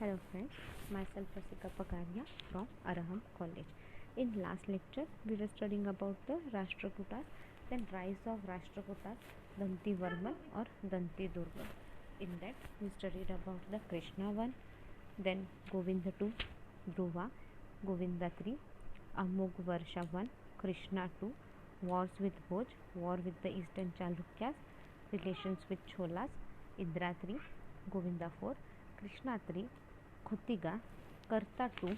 Hello friends, myself Rasika Pagaria from Araham College. In last lecture, we were studying about the Rashtrakutas, then rise of Rashtrakutas, Danti Varman or Danti Durga. In that, we studied about the Krishna one, then Govinda 2, Dhruva, Govinda 3, Amog Varsha 1, Krishna 2, wars with Bhoj, war with the Eastern Chalukyas, relations with Cholas, Indra 3, Govinda 4, Krishna 3, Khutiga, Karta 2,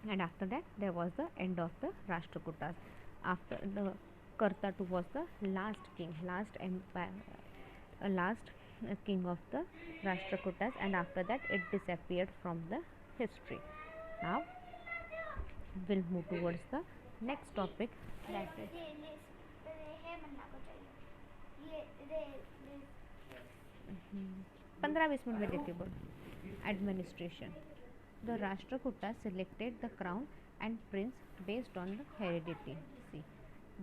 and after that there was the end of the Rashtrakutas. After the Karta 2 was the last king, last empire, last king of the Rashtrakutas, and after that it disappeared from the history. Now we'll move towards the next topic, that is 15-20 minute में देती बोल. Administration. The Rashtrakutas selected the crown and prince based on the heredity. See,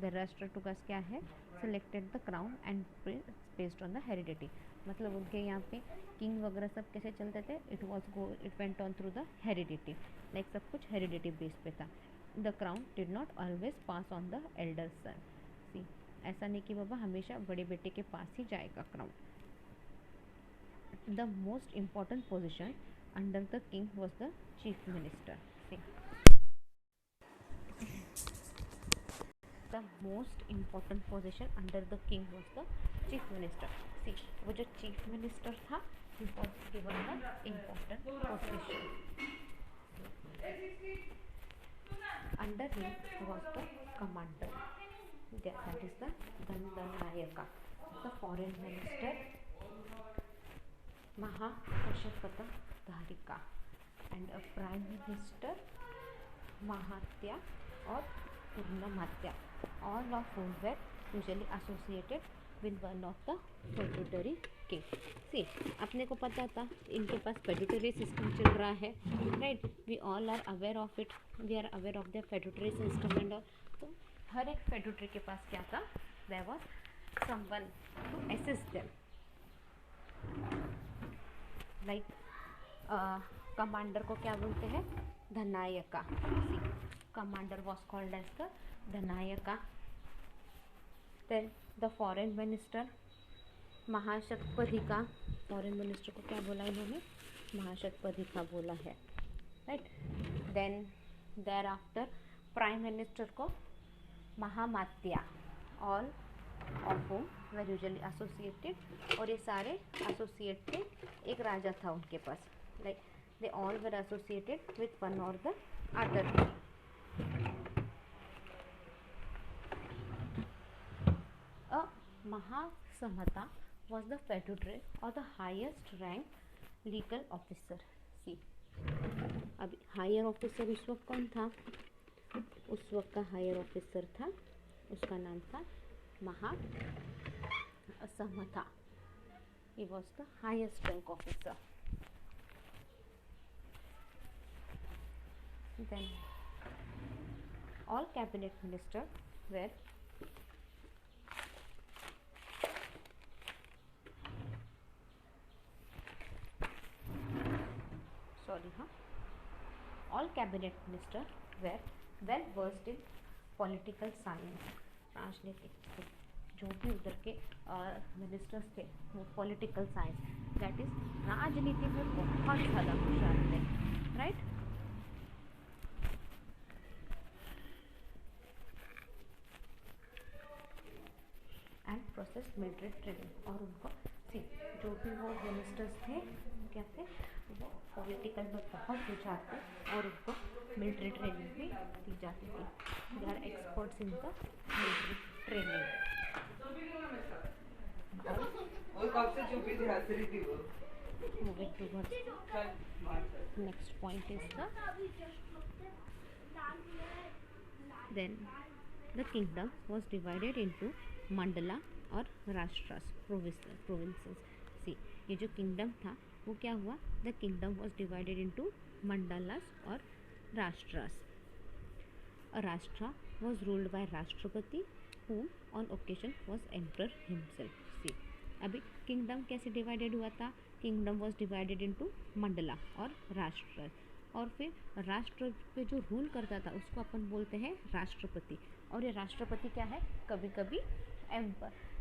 the Rashtrakutas क्या है? Selected the crown and prince based on the heredity. मतलब उनके यहाँ पे king वगैरह सब कैसे चलते थे? It went on through the heredity. Like सब कुछ heredity base पे था. The crown did not always pass on the elder son. See, ऐसा नहीं कि बाबा हमेशा बड़े बेटे के पास ही जाएगा crown. The most important position under the king was the chief minister. See, the most important position under the king was the chief minister. See, वो जो chief minister था, he was given the important position. Under him was the commander. That is the Dandanayaka. The foreign minister Mahapashapata Dharika, and a prime minister Mahatya or Purnamatya, all of whom were usually associated with one of the feudatory king. See, अपने को पता था इनके पास feudatory system चल रहा है, right? We all are aware of it. We are aware of the feudatory system and all. तो हर एक feudatory के पास क्या था? There was someone to assist them. Like commander को क्या बोलते हैं? धनायका. See, commander was called as the धनायका. Then the foreign minister महाशतपथिका. foreign minister को क्या बोला इन्होंने? महाशतपथिका बोला है, right? Then thereafter prime minister को महामात्या. All of whom were usually associated, और ये सारे associate थे एक राजा था उनके पास, like they all were associated with one or the other. A Mahasamata was the feudatory or the highest rank legal officer. See, अभी higher officer उस वक्त कौन था? उस वक्त का higher officer था, उसका नाम था Mahasamata. He was the highest rank officer. Then all cabinet ministers were all cabinet ministers were well versed in political science. Translating, जो भी उधर के मिनिस्टर्स थे वो पॉलिटिकल साइंस, दैट इज राजनीति में बहुत ज़्यादा होशियार थे, right? And process military training. और उनको सी जो भी वो मिनिस्टर्स थे क्या थे, वो पॉलिटिकल में बहुत होशियार थे और उनको मिलिट्री ट्रेनिंग भी दी जाती थी. They are experts in the military training. Moving towards next point is then the kingdom was divided into mandala और राष्ट्रास, provinces. See, ये जो kingdom था वो क्या हुआ? The kingdom was divided into mandalas और राष्ट्रास. A rashtra was ruled by Rashtrapati, whom on occasion was emperor himself. See, अभी kingdom कैसे divided हुआ था? Kingdom was divided into Mandla और राष्ट्र, और फिर राष्ट्र पे जो रूल करता था उसको अपन बोलते हैं राष्ट्रपति। और ये राष्ट्रपति क्या है, कभी कभी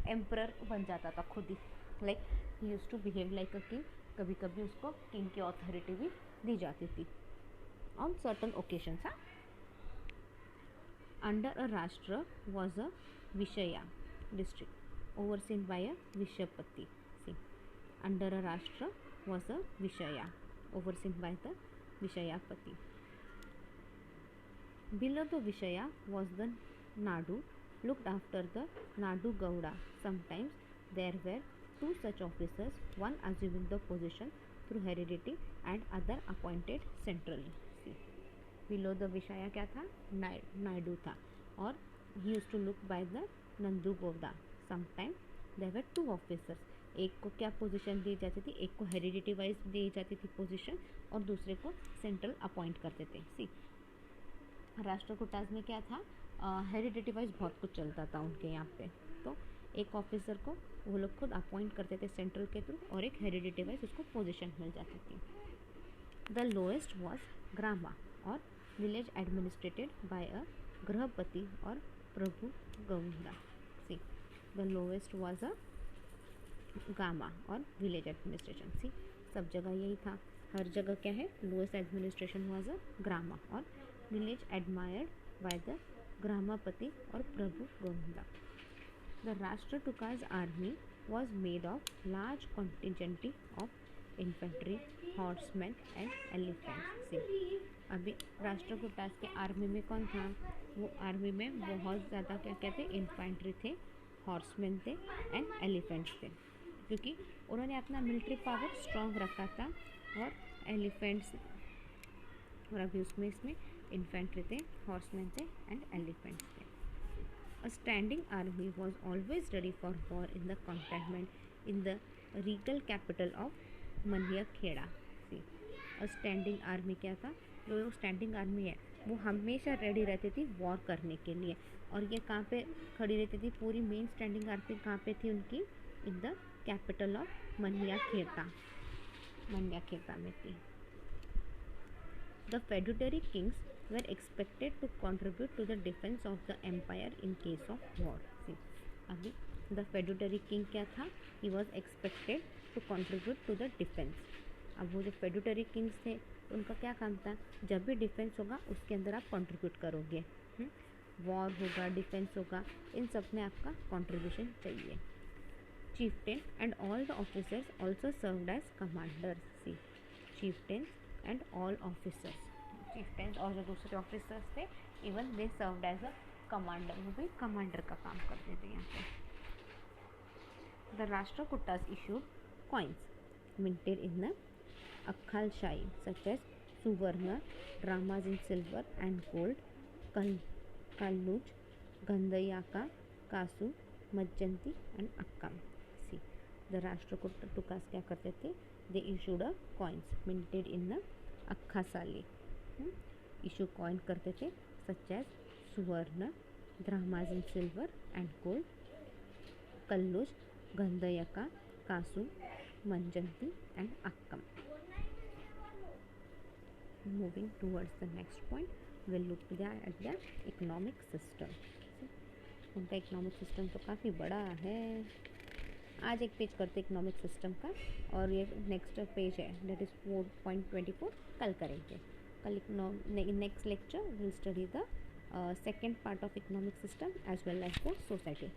एम्परर बन जाता था खुद ही, like he used to behave like a king, कभी कभी उसको किंग की अथॉरिटी भी दी जाती थी on certain occasions. Under a rashtra was a vishaya district overseen by a vishayapati. See, under a rashtra was a vishaya overseen by the Vishayapati. Below the Vishaya was the Nadu, looked after the Nadu Gowda. Sometimes there were two such officers, one assuming the position through heredity and other appointed centrally. See, below the Vishaya क्या था, नायडू था, और he used to look by the Nandu Gowda. Sometimes there were two officers. एक को क्या position दी जाती थी, एक को हेरिडिटी वाइज दी जाती थी पोजीशन, और दूसरे को सेंट्रल अपॉइंट करते थे। सी, राष्ट्रकूटास में क्या था, हेरिडिटी वाइज बहुत कुछ चलता था उनके यहाँ पे, तो एक ऑफिसर को वो लोग खुद अपॉइंट करते थे सेंट्रल के थ्रू, और एक हेरिडिटी वाइज उसको पोजीशन मिल जाती थी। The lowest was grama or village administered by a grihapati or prabhu gaunda. See, the lowest was a gama or village administration. See, सब जगह यही था, हर जगह क्या है, lowest administration was a grama or village admired by the gramapati or prabhu Govinda. The Rashtrakutas army was made of large contingent of infantry, horsemen and elephants. See, अभी राष्ट्रकूटास के आर्मी में कौन था, वो आर्मी में बहुत ज़्यादा क्या कहते, इन्फेंट्री थे, हॉर्समैन थे एंड एलिफेंट्स थे, क्योंकि उन्होंने अपना मिलिट्री पावर स्ट्रॉन्ग रखा था, और एलिफेंट्स, और अभी उसमें इसमें इन्फेंट्री थे, हॉर्समैन थे एंड एलिफेंट्स थे। A standing army was always ready for war in the cantonment in the regal capital of Maniakheda. See, a standing army क्या था, जो स्टैंडिंग आर्मी है वो हमेशा रेडी रहती थी वॉर करने के लिए, और ये कहाँ पे खड़ी रहती थी, पूरी मेन स्टैंडिंग आर्मी कहाँ पे थी उनकी, इन द कैपिटल ऑफ मनियाखेड़ा में थी। The feudatory kings were expected to contribute to the defense of the empire in case of war. See, अभी the feudatory king क्या था, he was expected to contribute to the defense. अब वो जो feudatory kings थे उनका क्या काम था, जब भी डिफेंस होगा उसके अंदर आप कंट्रीब्यूट करोगे, वॉर होगा, डिफेंस होगा, इन सब में आपका कंट्रीब्यूशन चाहिए। chieftain and all the officers also served as commanders. See, chieftains and all officers, chieftains और जो दूसरे ऑफिसर्स थे, even they served as a commander, वो भी कमांडर का काम करते थे यहाँ पे। The Rashtrakutas issued coins minted in the akkhalshahi such as suvarna, drammas in silver and gold, kalanju, gadyanaka, kasu, manjati and akkam. See, the Rashtrakutas क्या करते थे, they issued a coins minted in the akkasali, issue coin करते थे, such as suvarna, drammas in silver and gold, kalanju, gadyanaka, kasu, मंजंती and akkam. Moving towards the next point, will look at the economic system. उनका economic system तो काफ़ी बड़ा है, आज एक पेज करते इकोनॉमिक सिस्टम का, और ये नेक्स्ट पेज है, दैट इज़ 4.24, कल करेंगे। कल next lecture will study the second part of economic system as well as the society,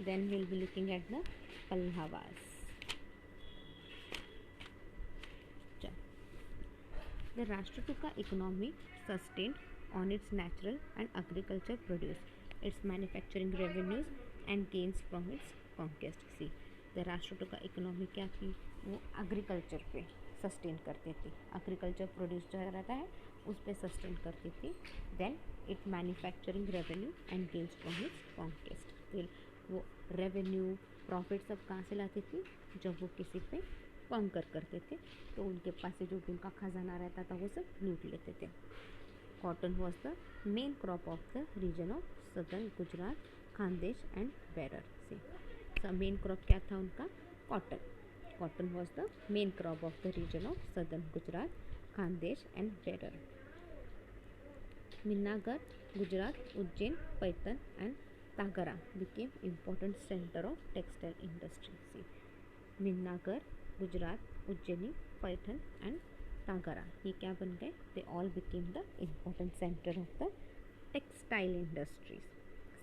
then will be looking at the Pallavas. The Rashtrakuta economy sustained on its natural and agriculture produce, its manufacturing revenues and gains from its conquest. See, the Rashtrakuta economy क्या थी, वो agriculture पे sustain करती थी, agriculture produce जो रहता है उस पर सस्टेन करती थी। Then it manufacturing revenue and gains from its conquest, फिर वो रेवेन्यू प्रॉफिट सब कहाँ से लाती थी, जब वो किसी पे कॉन्कर करते थे तो उनके पास से जो भी उनका खजाना रहता था वो सब लूट लेते थे। Cotton was the main crop of the region of southern Gujarat, Khandesh and Berar. से मेन क्रॉप क्या था उनका, cotton. cotton was the main crop of the region of southern Gujarat, Khandesh and Berar. Minagar, Gujarat, Ujjain, Paitan and Tagara became important center of textile industry. See, Minagar, Gujarat, Ujjaini, Paitan and Tagara ये क्या बन गए? They all became the important center of the textile industries.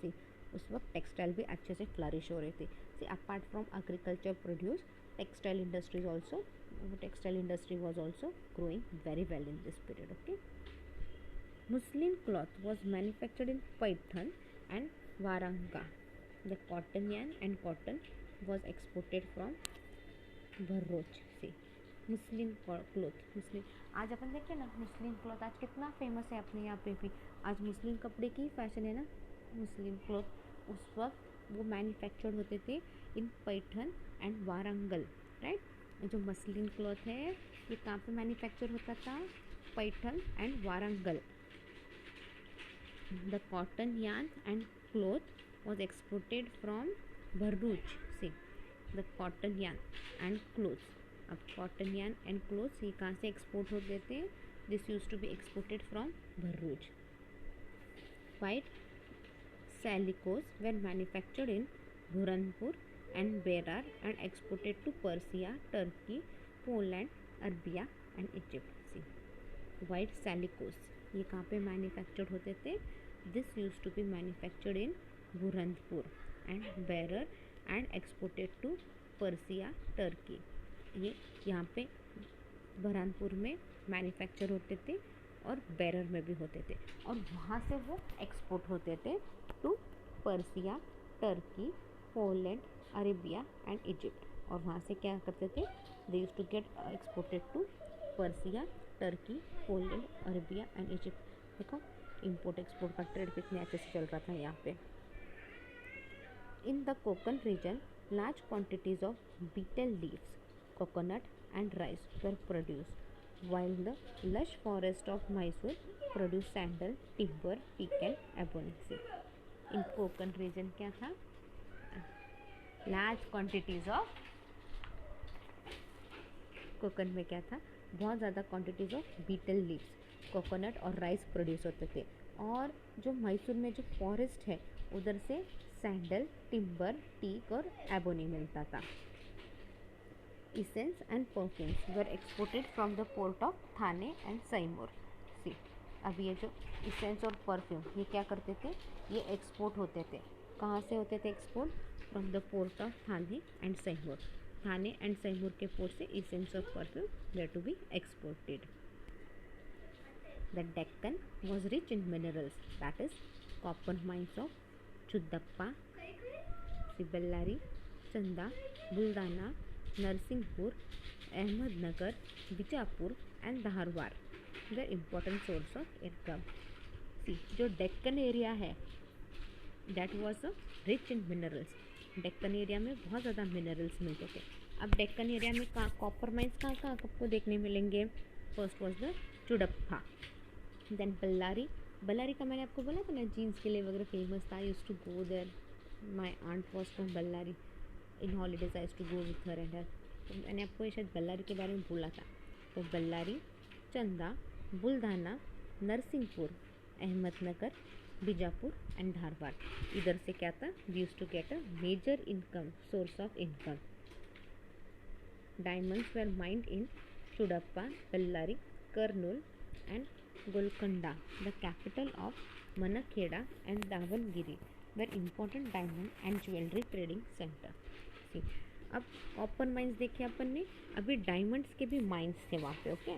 See, उस वक्त textile भी अच्छे से flourish हो रही थी. See, apart from agriculture produce, textile industries also, textile industry was also growing very well in this period. Okay. Muslin cloth was manufactured in Paitan and Varanga. The cotton yarn and cotton was exported from Bharuch. See, muslin cloth, muslin आज अपन देखिए ना, muslin cloth आज कितना famous है अपने यहाँ पे भी. आज मुस्लिन कपड़े की फैशन है ना. मुस्लिन क्लॉथ उस वक्त वो मैन्युफैक्चर्ड होते थे इन पैठन एंड वारंगल. राइट, जो मसलिन क्लॉथ है ये कहाँ पे मैन्युफैक्चर होता था? Paithan and Warangal. The cotton yarn and cloth was exported from Bharuch. See, the cotton yarn and clothes. अब cotton yarn and clothes ये कहाँ से एक्सपोर्ट होते थे? This used to be exported from Bharuch. White salicos were manufactured in Burhanpur and Berar and exported to Persia, Turkey, Poland, Arabia and Egypt. See, white salicos ये कहाँ पे manufactured होते थे? This used to be manufactured in Burhanpur and Berar and exported to Persia, Turkey. ये यहाँ पे बुरहानपुर में manufacture होते थे और बेरर में भी होते थे और वहाँ से वो एक्सपोर्ट होते थे to Persia, Turkey, Poland, Arabia and Egypt. और वहाँ से क्या करते थे? They used to get exported to Persia, Turkey, Poland, Arabia and Egypt. देखो इंपोर्ट एक्सपोर्ट का ट्रेड कितने अच्छे से चल रहा था यहाँ पे. In the Konkan region large quantities of betel leaves, coconut and rice were produced, while the lush forest of Mysore produced sandal, timber, pecan, ebony. In Konkan region क्या था? Large quantities of कोकन में क्या था? बहुत ज़्यादा quantities of betel leaves, coconut और rice produce होते थे. और जो मैसूर में जो फॉरेस्ट है उधर से सैंडल, टिम्बर, टीक और एबोनी मिलता था. Essence and perfumes were exported from the port of Thane and सैमूर. सी, अब ये जो इसेंस और परफ्यूम ये क्या करते थे? ये एक्सपोर्ट होते थे. कहाँ से होते थे export? From the port of Thane and Saimur. Thane and Saimur के पोर्ट से इसेंस और perfume were to be exported. The Deccan was rich in minerals, that is copper mines of Chuddappa, Bellary, Chanda, Buldana, Narsinghpur, Ahmednagar, Bijapur and Dharwar were important source of income. See, जो Deccan area है that was rich in minerals. Deccan area में बहुत ज़्यादा minerals मिलते थे. अब Deccan area में copper mines कहाँ कहाँ आपको देखने मिलेंगे? First was the Chudappa, then Ballari. Ballari का मैंने आपको बोला था ना, जीन्स के लिए वगैरह फेमस था. I used to go there, my aunt was from Ballari. In holidays I used to go with her and her. तो मैंने आपको ये शायद बल्लारी के बारे में बोला था. तो बल्लारी, चंदा, बुल्धाना, नरसिंहपुर, अहमदनगर, बीजापुर एंड धारवाड़. इधर से क्या था? We used to get a major income, source of income. Diamonds were mined in Chudappa, Ballari, Kurnool and Golconda. The capital of Mankheda and Davangiri were important diamond and jewelry trading center. See, अब कॉपर माइंस देखे अपन ने. अभी डायमंड्स के भी माइंस थे वहाँ पे. Okay,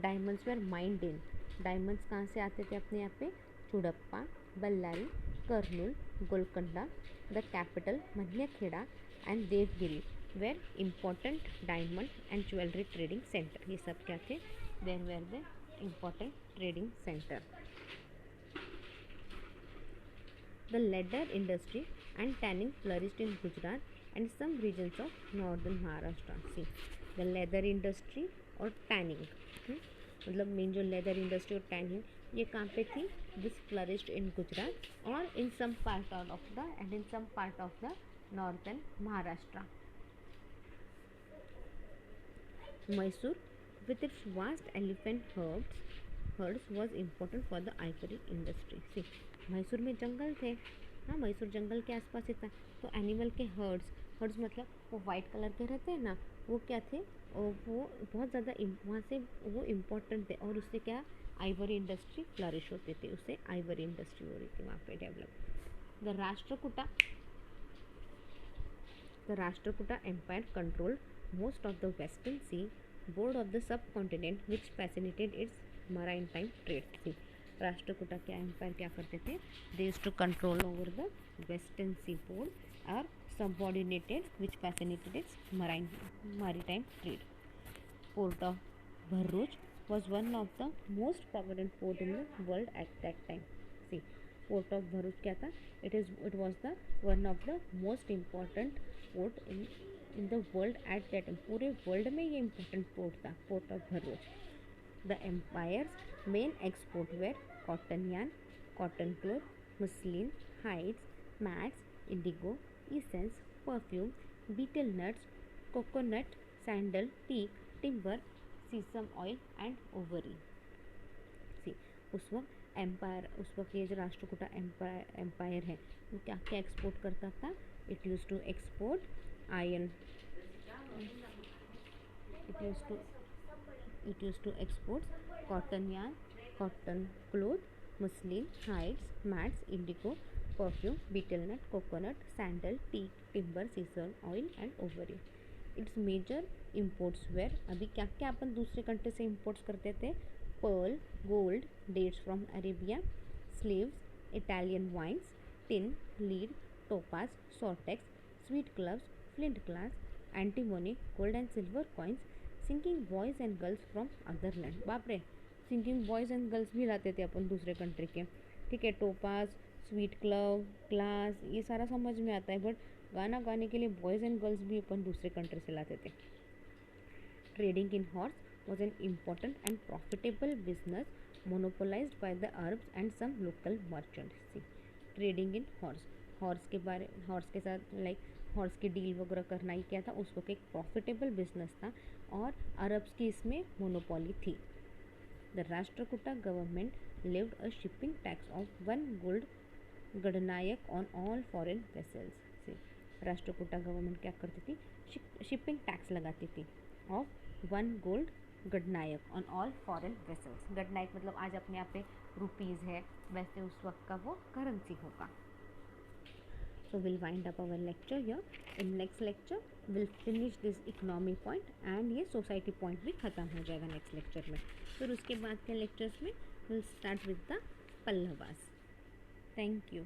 diamonds were mined in. Diamonds कहाँ से आते थे अपने यहाँ पे? Chudappa, Ballari, Kurnool, Golconda. The capital Mankheda and Devagiri were important diamond and jewellery trading centre. ये सब क्या थे? There were the important trading centre. The leather industry and tanning flourished in Gujarat and some regions of northern Maharashtra. See, the leather industry और tanning, मतलब main जो leather industry और tanning ये कहाँ पे थी? This flourished in Gujarat और in some part of the northern Maharashtra. Mysore with its vast elephant herds was important for the ivory industry. See, Mysore में जंगल थे, हाँ मैसूर जंगल के आसपास ही था, तो एनिमल के हर्ड्स मतलब वो वाइट कलर के रहते हैं ना, वो क्या थे, और वो बहुत ज़्यादा वहाँ से वो इम्पोर्टेंट थे, और उससे क्या आइवरी इंडस्ट्री फ्लरिश होती थी, उससे आइवरी इंडस्ट्री हो रही थी वहाँ पे develop. The Rashtrakuta Empire controlled most of the Western Sea board of the subcontinent, which facilitated its maritime trade. See, Rashtrakuta के एम्पायर क्या करते थे? They used to control over the Western seaboard or subordinated, which facilitated its maritime trade. Port of Bharuch was one of the most prominent port in the world at that time. See, Port of Bharuch क्या था? It was the one of the most important port in the world at that time. पूरे world में ये important port था, Port of Bharuch. The empire's main export were cotton yarn, cotton cloth, muslin, hides, mats, indigo, essence, perfume, betel nuts, coconut, sandal, teak, timber, sesame oil and ivory. See, उस वक्त ये जो Rashtrakuta empire है वो क्या क्या export करता था? It use to export iron, it used to export cotton yarn, cotton cloth, muslin, hides, mats, indigo, perfume, betel nut, coconut, sandal, teak, timber, sesame oil and ivory. Its major imports were, अभी क्या क्या अपन दूसरे country से imports करते थे? Pearl, gold, dates from Arabia, slaves, Italian wines, tin, lead, topaz, sortex, sweet gloves, flint glass, antimony, gold and silver coins, singing boys and girls from other land. बाप रे, singing boys and girls भी लाते थे अपन दूसरे country के. ठीक है, topaz, sweet club, glass, ये सारा समझ में आता है, बट गाना गाने के लिए बॉयज़ एंड गर्ल्स भी अपन दूसरे कंट्री से लाते थे. Trading in horse was an important and profitable business monopolised by the Arabs and some local merchants. Trading in horse के साथ हॉर्स की डील वगैरह करना ही क्या था उस वक्त एक प्रॉफिटेबल बिजनेस था, और अरब्स की इसमें मोनोपोली थी. The Rashtrakuta government levied a shipping tax of 1 gold gananayaka on all foreign vessels. से राष्ट्रकूटा गवर्नमेंट क्या करती थी? शिपिंग टैक्स लगाती थी of 1 gold gananayaka on all foreign vessels. Gananayaka मतलब आज अपने यहाँ पे रुपीज़ है, वैसे उस वक्त का वो करेंसी होगा. So we'll wind up our lecture here. In next lecture we'll finish this economy point and ये society point भी ख़त्म हो जाएगा next lecture में. फिर उसके बाद के lectures में we'll start with the Pallavas. Thank you.